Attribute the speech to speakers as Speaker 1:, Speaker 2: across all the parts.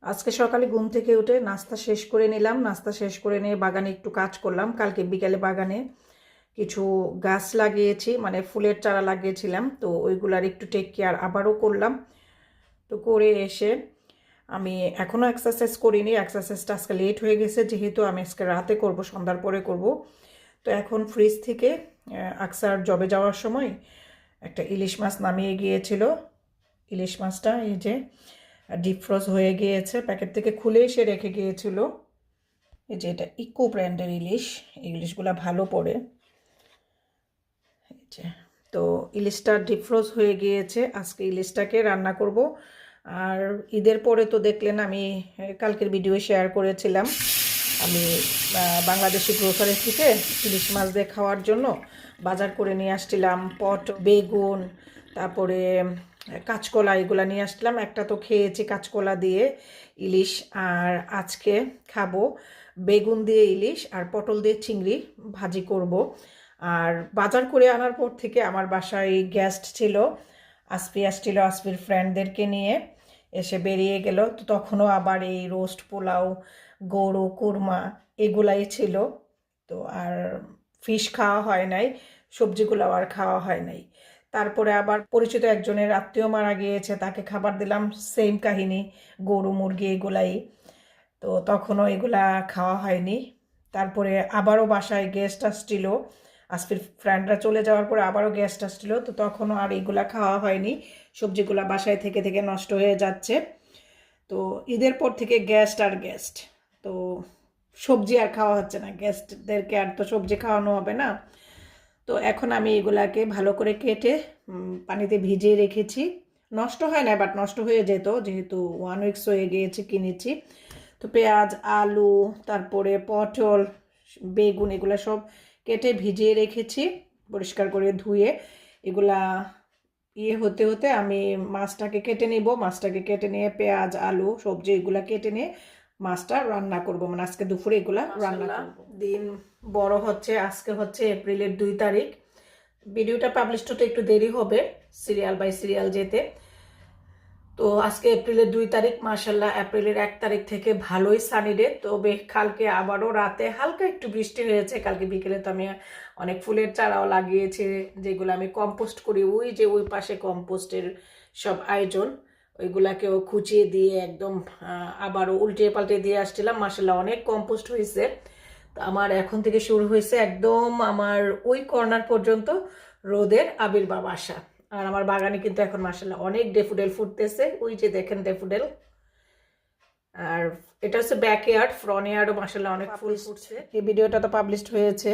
Speaker 1: আজকে সকালে ঘুম থেকে উঠে নাস্তা শেষ করে নিলাম। নাস্তা শেষ করে নিয়ে বাগানে একটু কাজ করলাম। কালকে বিকালে বাগানে কিছু গাছ লাগিয়েছি, মানে ফুলের চারা লাগিয়েছিলাম, তো ওইগুলার একটু টেক কেয়ার আবারও করলাম। তো করে এসে আমি এখনও এক্সারসাইজ করিনি। এক্সারসাইজটা আজকে লেট হয়ে গেছে, যেহেতু আমি আজকে রাতে করব, সন্ধ্যার পরে করব। তো এখন ফ্রিজ থেকে আকসার জবে যাওয়ার সময় একটা ইলিশ মাছ নামিয়ে গিয়েছিল। ইলিশ মাছটা এই যে ডিপ ফ্রোজ হয়ে গিয়েছে, প্যাকেট থেকে খুলে এসে রেখে গিয়েছিল। এই যে এটা ইকো ব্র্যান্ডের ইলিশ, এই ইলিশগুলা ভালো পড়ে। এই যে, তো ইলিশটা ডিপ ফ্রোজ হয়ে গিয়েছে। আজকে ইলিশটাকে রান্না করব। আর ঈদের পরে তো দেখলেন আমি কালকের ভিডিও শেয়ার করেছিলাম, আমি বাংলাদেশি গ্রোসারি থেকে ইলিশ মাছ দিয়ে খাওয়ার জন্য বাজার করে নিয়ে আসছিলাম। বেগুন, তারপরে কাঁচকলা, এগুলা নিয়ে আসলাম। একটা তো খেয়েছি কাঁচকলা দিয়ে ইলিশ, আর আজকে খাবো বেগুন দিয়ে ইলিশ আর পটল দিয়ে চিংড়ি ভাজি করব। আর বাজার করে আনার পর থেকে আমার বাসায় গেস্ট ছিল, আসপি আসছিল, আসপির ফ্রেন্ডদেরকে নিয়ে এসে বেরিয়ে গেল। তো তখনও আবার এই রোস্ট পোলাও, গরু কুরমা এগুলাই ছিল। তো আর ফিশ খাওয়া হয় নাই, সবজিগুলো আর খাওয়া হয় নাই। তারপরে আবার পরিচিত একজনের আত্মীয় মারা গিয়েছে, তাকে খাবার দিলাম, সেম কাহিনী, গরু মুরগি এগুলাই। তো তখনও এগুলা খাওয়া হয়নি। তারপরে আবারও বাসায় গেস্ট আসছিল, আসফির ফ্রেন্ডরা চলে যাওয়ার পরে আবারও গেস্ট আসছিল, তো তখনও আর এগুলা খাওয়া হয়নি। সবজিগুলা বাসায় থেকে থেকে নষ্ট হয়ে যাচ্ছে। তো ঈদের পর থেকে গেস্ট আর গেস্ট, তো সবজি আর খাওয়া হচ্ছে না, গেস্টদেরকে আর তো সবজি খাওয়ানো হবে না। তো এখন আমি এগুলাকে ভালো করে কেটে পানিতে ভিজিয়ে রেখেছি। নষ্ট হয় না, বাট নষ্ট হয়ে যেত, যেহেতু 1 উইকস হয়ে গিয়েছে কিনেছি। তো পেঁয়াজ, আলু, তারপরে পটল, বেগুন এগুলো সব কেটে ভিজিয়ে রেখেছি, পরিষ্কার করে ধুয়ে। এগুলা হতে হতে আমি মাছটাকে কেটে নিব। মাছটাকে কেটে নিয়ে পেঁয়াজ, আলু, সবজি এগুলা কেটে নিয়ে মাছটা রান্না করব, মানে আজকে দুপুরে এগুলা রান্না করব। দিন বড় হচ্ছে, আজকে হচ্ছে এপ্রিলের 2 তারিখ। ভিডিওটা পাবলিশ হতে একটু দেরি হবে, সিরিয়াল বাই সিরিয়াল যেতে। তো আজকে এপ্রিলের 2 তারিখ, মাশাল্লাহ এপ্রিলের 1 তারিখ থেকে ভালোই সানি ডে। তবে কালকে আবারও রাতে হালকা একটু বৃষ্টি হয়েছে। কালকে বিকেলে তো আমি অনেক ফুলের চারাও লাগিয়েছি, যেগুলো আমি কম্পোস্ট করি। ওই যে ওই পাশে কম্পোস্টের সব আয়োজন, ওইগুলাকেও খুঁচিয়ে দিয়ে একদম আবারও উল্টে পাল্টে দিয়ে আসছিলাম। মাশাল্লাহ অনেক কম্পোস্ট হয়েছে। তো আমার এখন থেকে শুরু হয়েছে একদম আমার ওই কর্নার পর্যন্ত রোদের আবির্ভাব আসা। আর আমার বাগানে কিন্তু এখন মাশাআল্লাহ অনেক ডেফোডেল ফুটতেছে, ওই যে দেখেন ডেফোডেল। আর এটা হচ্ছে ব্যাকয়ার্ড, ফ্রন্ট ইয়ার্ডও মাশাআল্লাহ অনেক ফুল ফুটছে। এই ভিডিওটা তো পাবলিশড হয়েছে।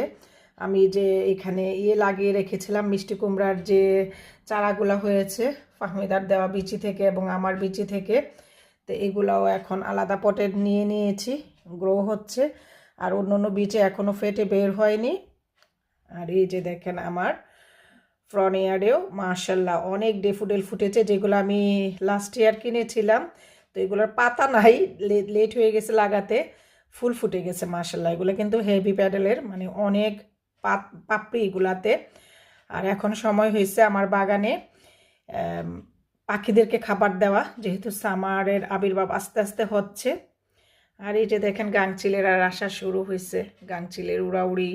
Speaker 1: আমি যে এখানে লাগিয়ে রেখেছিলাম মিষ্টি কুমড়ার যে চারাগুলা হয়েছে ফাহমিদার দেওয়া বিচি থেকে এবং আমার বিচি থেকে, তো এগুলাও এখন আলাদা পটে নিয়ে নিয়েছি, গ্রো হচ্ছে। আর অন্য অন্য বীজে এখনও ফেটে বের হয়নি। আর এই যে দেখেন আমার ফ্রন্ট ইয়ার্ডেও মাশাল্লাহ অনেক ডেফোডেল ফুটেছে, যেগুলো আমি লাস্ট ইয়ার কিনেছিলাম। তো এগুলোর পাতা নাই, লেট হয়ে গেছে লাগাতে, ফুল ফুটে গেছে মাশাল্লাহ। এগুলো কিন্তু হেভি প্যাডেলের, মানে অনেক পাপড়ি এগুলাতে। আর এখন সময় হয়েছে আমার বাগানে পাখিদেরকে খাবার দেওয়া, যেহেতু সামারের আবির্ভাব আস্তে আস্তে হচ্ছে। আর এই যে দেখেন গাংচিলের আর আসা শুরু হয়েছে, গাংচিলের উড়াউড়ি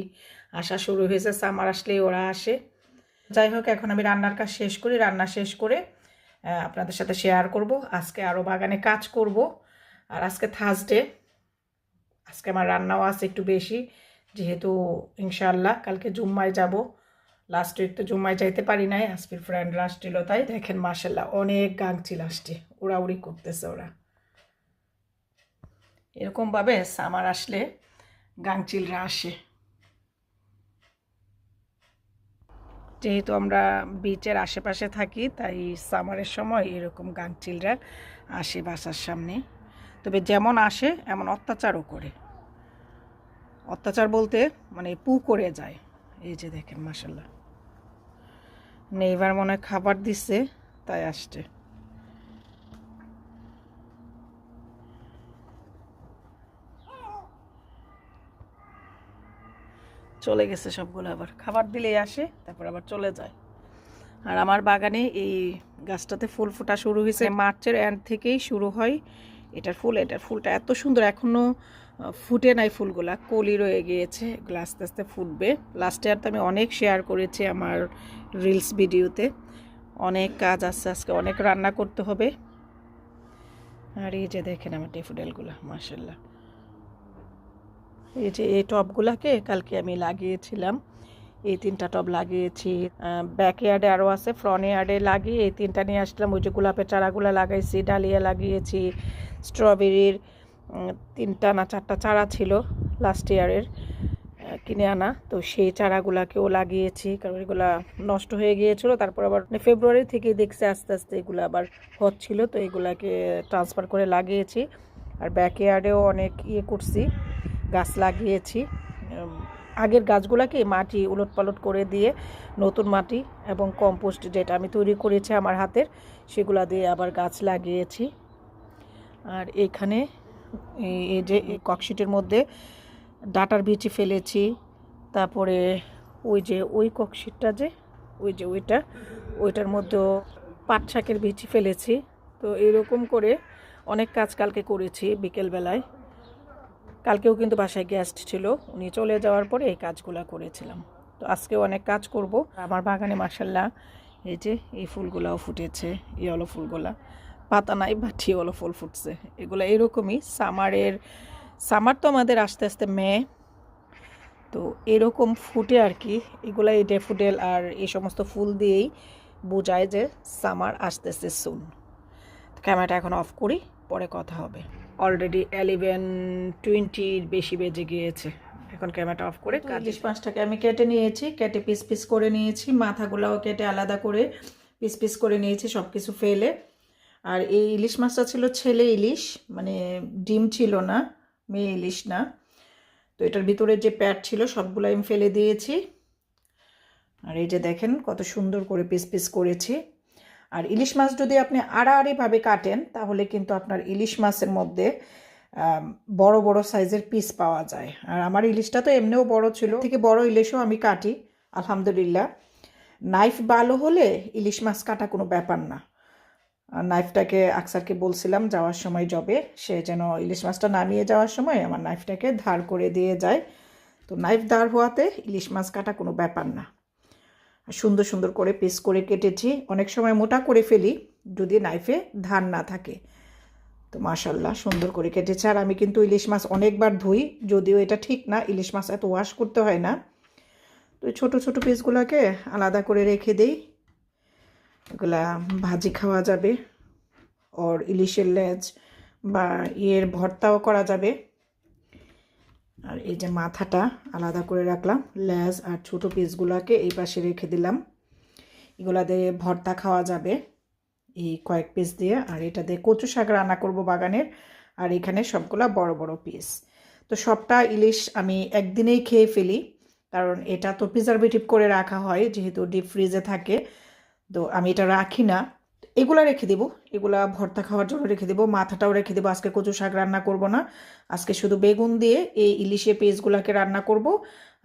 Speaker 1: আসা শুরু হয়েছে, সামার আসলেই ওরা আসে। যাই হোক, এখন আমি রান্নার কাজ শেষ করি, রান্না শেষ করে আপনাদের সাথে শেয়ার করব। আজকে আরও বাগানে কাজ করব। আর আজকে থার্সডে, আজকে আমার রান্নাও আছে একটু বেশি, যেহেতু ইনশাআল্লাহ কালকে জুম্মায় যাব। লাস্ট উইক তো জুম্মায় যাইতে পারি নাই, আসফির ফ্রেন্ডরা আসছিল। তাই দেখেন মাশাল্লাহ অনেক গাংচিল আসছে, উড়াউড়ি করতেছে ওরা। এরকমভাবে সামার আসলে গাংচিলরা আসে। যেহেতু আমরা বিচের আশেপাশে থাকি, তাই সামারের সময় এরকম গাংচিলরা আসে বাসার সামনে। তবে যেমন আসে এমন অত্যাচারও করে। অত্যাচার বলতে মানে পু করে যায়। এই যে দেখেন মাশাল্লাহ, এবার মনে হয় খাবার দিচ্ছে তাই আসছে। চলে গেছে সবগুলো, আবার খাবার দিলেই আসে, তারপর আবার চলে যায়। আর আমার বাগানে এই গাছটাতে ফুল ফোটা শুরু হয়েছে মার্চের এন্ড থেকেই শুরু হয় এটার ফুলটা এত সুন্দর, এখনও ফুটে নাই ফুলগুলা, কলি রয়ে গিয়েছে, এগুলো আস্তে আস্তে ফুটবে। লাস্ট ইয়ার তো আমি অনেক শেয়ার করেছি আমার রিলস ভিডিওতে। অনেক কাজ আছে আজকে, অনেক রান্না করতে হবে। আর এই যে দেখেন আমার ডেফোডেলগুলো, মাশাআল্লাহ। এই যে এই টবগুলাকে কালকে আমি লাগিয়েছিলাম, এই 3টা টব লাগিয়েছি। ব্যাক ইয়ার্ডে আরও আছে, ফ্রন্ট ইয়ার্ডে লাগিয়ে এই 3টা নিয়ে আসলাম। ওই যে গোলাপের চারাগুলো লাগাইছি, ডালিয়া লাগিয়েছি, স্ট্রবেরির 3টা না 4টা চারা ছিল লাস্ট ইয়ারের কিনে আনা, তো সেই চারাগুলাকেও লাগিয়েছি, কারণ এগুলা নষ্ট হয়ে গিয়েছিল। তারপর আবার ফেব্রুয়ারি থেকে দেখছি আস্তে আস্তে এগুলো আবার হচ্ছিল, তো এগুলাকে ট্রান্সফার করে লাগিয়েছি। আর ব্যাক ইয়ার্ডেও অনেক করছি, গাছ লাগিয়েছি। আগের গাছগুলোকে মাটি উলটপালট করে দিয়ে নতুন মাটি এবং কম্পোস্ট যেটা আমি তৈরি করেছি আমার হাতের, সেগুলা দিয়ে আবার গাছ লাগিয়েছি। আর এখানে এই যে ককশিটের মধ্যে ডাটার বিচি ফেলেছি। তারপরে ওই ককশিটটা যে ওইটার মধ্যেও পাট শাকের বিচি ফেলেছি। তো এরকম করে অনেক কাজ কালকে করেছি বিকেলবেলায়। কালকেও কিন্তু বাসায় গেস্ট ছিল, উনি চলে যাওয়ার পরে এই কাজগুলো করেছিলাম। তো আজকেও অনেক কাজ করব। আমার বাগানে মাশাআল্লাহ এই যে এই ফুলগুলাও ফুটেছে, ইয়েলো ফুলগুলা, পাতা নাই বাট ইয়েলো ফুল ফুটছে। এগুলো এরকমই সামার তো আমাদের আস্তে আস্তে মে, তো এরকম ফুটে আর কি। এগুলো এই ড্যাফোডিল আর এই সমস্ত ফুল দিয়েই বোঝায় যে সামার আসতেছে সুন। ক্যামেরাটা এখন অফ করি, পরে কথা হবে। অলরেডি 11:20 বেশি বেজে গিয়েছে, এখন ক্যামেরাটা অফ করে ইলিশ মাছটাকে আমি কেটে নিয়েছি, কেটে পিস পিস করে নিয়েছি, মাথাগুলোও কেটে আলাদা করে পিস পিস করে নিয়েছি সব কিছু ফেলে। আর এই ইলিশ মাছটা ছিল ছেলে ইলিশ, মানে ডিম ছিল না, মেয়ে ইলিশ না। তো এটার ভিতরে যে প্যাট ছিল সবগুলো আমি ফেলে দিয়েছি। আর এই যে দেখেন কত সুন্দর করে পিস পিস করেছি। আর ইলিশ মাছ যদি আপনি আড়াআড়িভাবে কাটেন তাহলে কিন্তু আপনার ইলিশ মাছের মধ্যে বড় বড় সাইজের পিস পাওয়া যায়। আর আমার ইলিশটা তো এমনিও বড় ছিল, থেকে বড় ইলিশও আমি কাটি আলহামদুলিল্লাহ। নাইফ ভালো হলে ইলিশ মাছ কাটা কোনো ব্যাপার না। নাইফটাকে আকসারকে বলছিলাম যাওয়ার সময় জবে, সে যেন ইলিশ মাছটা নামিয়ে যাওয়ার সময় আমার নাইফটাকে ধার করে দিয়ে যায়। তো নাইফ ধার হওয়াতে ইলিশ মাছ কাটা কোনো ব্যাপার না। সুন্দর সুন্দর করে পিস করে কেটেছি, অনেক সময় মোটা করে ফেলি যদি নাইফে ধার না থাকে। তো মাশাআল্লাহ সুন্দর করে কেটেছে। আর আমি কিন্তু ইলিশ মাছ অনেকবার ধুই, যদিও এটা ঠিক না, ইলিশ মাছ এত ওয়াশ করতে হয় না। তো ছোট ছোট পিসগুলোকে আলাদা করে রেখে দেই, এগুলা ভাজি খাওয়া যাবে, আর ইলিশের লেজ বা ভর্তাও করা যাবে। আর এই যে মাথাটা আলাদা করে রাখলাম, লেজ আর ছোট পিসগুলোকে এই পাশে রেখে দিলাম। এগুলা দিয়ে ভর্তা খাওয়া যাবে এই কয়েক পিস দিয়ে। আর এটা দিয়ে কচু শাক রান্না করব বাগানের। আর এখানে সবগুলা বড় বড় পিস। তো সবটা ইলিশ আমি একদিনেই খেয়ে ফেলি, কারণ এটা তো প্রিজারভেটিভ করে রাখা হয় যেহেতু ডিপ ফ্রিজে থাকে। তো আমি এটা রাখি না, এগুলা রেখে দেবো, এগুলা ভর্তা খাওয়ার জন্য রেখে দেবো। মাথাটাও রেখে দেবো, আজকে কচু শাক রান্না করব না, আজকে শুধু বেগুন দিয়ে এই ইলিশের পিসগুলোকে রান্না করব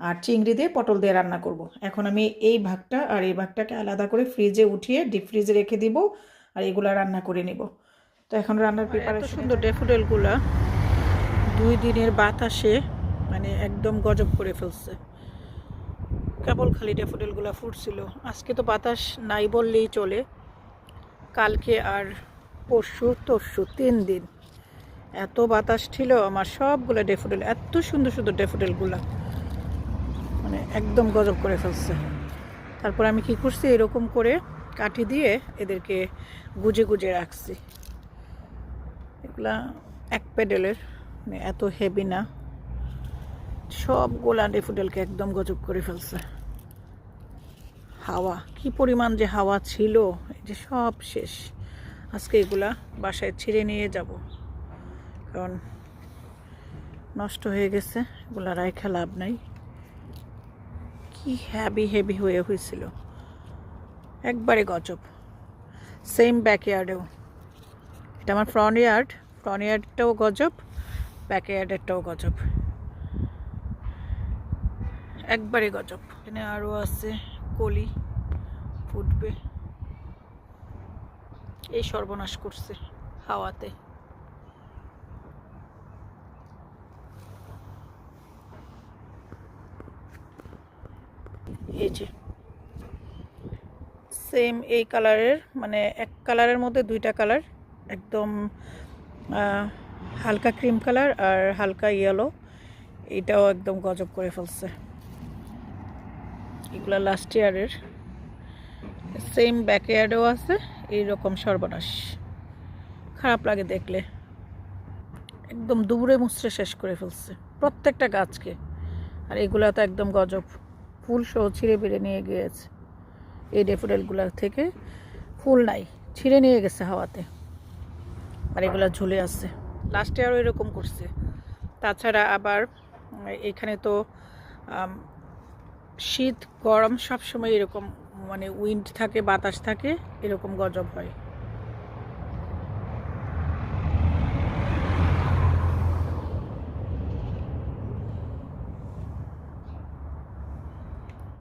Speaker 1: আর চিংড়ি দিয়ে পটল দিয়ে রান্না করব। এখন আমি এই ভাগটা আর এই ভাগটাকে আলাদা করে ফ্রিজে উঠিয়ে ডিপ ফ্রিজে রেখে দিব আর এগুলা রান্না করে নেব। তো এখন রান্নার প্রিপারেশন। সুন্দর ড্যাফোডিলগুলা 2 দিনের বাতাসে মানে একদম গজব করে ফেলছে। কেবল খালি ড্যাফোডিলগুলা ফুটছিল, আজকে তো বাতাস নাই বললেই চলে। কালকে আর পরশু তরশু 3 দিন এত বাতাস ছিল। আমার সবগুলো ড্যাফোডিল, এত সুন্দর সুন্দর ড্যাফোডিলগুলো মানে একদম গজব করে ফেলছে। তারপর আমি কি করছি, এরকম করে কাঠি দিয়ে এদেরকে গুজে গুজে রাখছি। এগুলা 1 প্যাডেলের, মানে এত হেভি না। সবগুলা ড্যাফোডিলকে একদম গজব করে ফেলছে। হাওয়া, কি পরিমাণ যে হাওয়া ছিল, এই যে সব শেষ। আজকে এগুলা বাসায় ছিঁড়ে নিয়ে যাব, কারণ নষ্ট হয়ে গেছে, এগুলা রাইখা লাভ নাই। কি হেভি হেভি হয়েছিল, একবারে গজব। সেম ব্যাকয়ার্ডেও, এটা আমার ফ্রন্ট ইয়ার্ডটাও গজব, ব্যাকয়ার্ডেরটাও গজব, একবারে গজব। এখানে আরও আছে কলি ফুটবে, এই সর্বনাশ করছে হাওয়াতে। এই যে সেম এই কালারের, মানে এক কালারের মধ্যে দুইটা কালার, একদম হালকা ক্রিম কালার আর হালকা ইয়েলো, এটাও একদম গজব করে ফেলছে। এগুলো লাস্ট ইয়ারের, সেম ব্যাকয়ার্ডেও আছে এইরকম সর্বনাশ, খারাপ লাগে দেখলে। একদম দুপুরে মুছড়ে শেষ করে ফেলছে প্রত্যেকটা গাছকে। আর এগুলা তো একদম গজব, ফুল সহ ছিঁড়ে বেড়ে নিয়ে গিয়েছে। এই ডেফোডিলগুলো থেকে ফুল নাই, ছিঁড়ে নিয়ে গেছে হাওয়াতে, আর এগুলো ঝুলে আছে। লাস্ট ইয়ারও এরকম করছে। তাছাড়া আবার এখানে তো শীত গরম সবসময় এরকম, মানে উইন্ড থাকে, বাতাস থাকে, এরকম গজব হয়।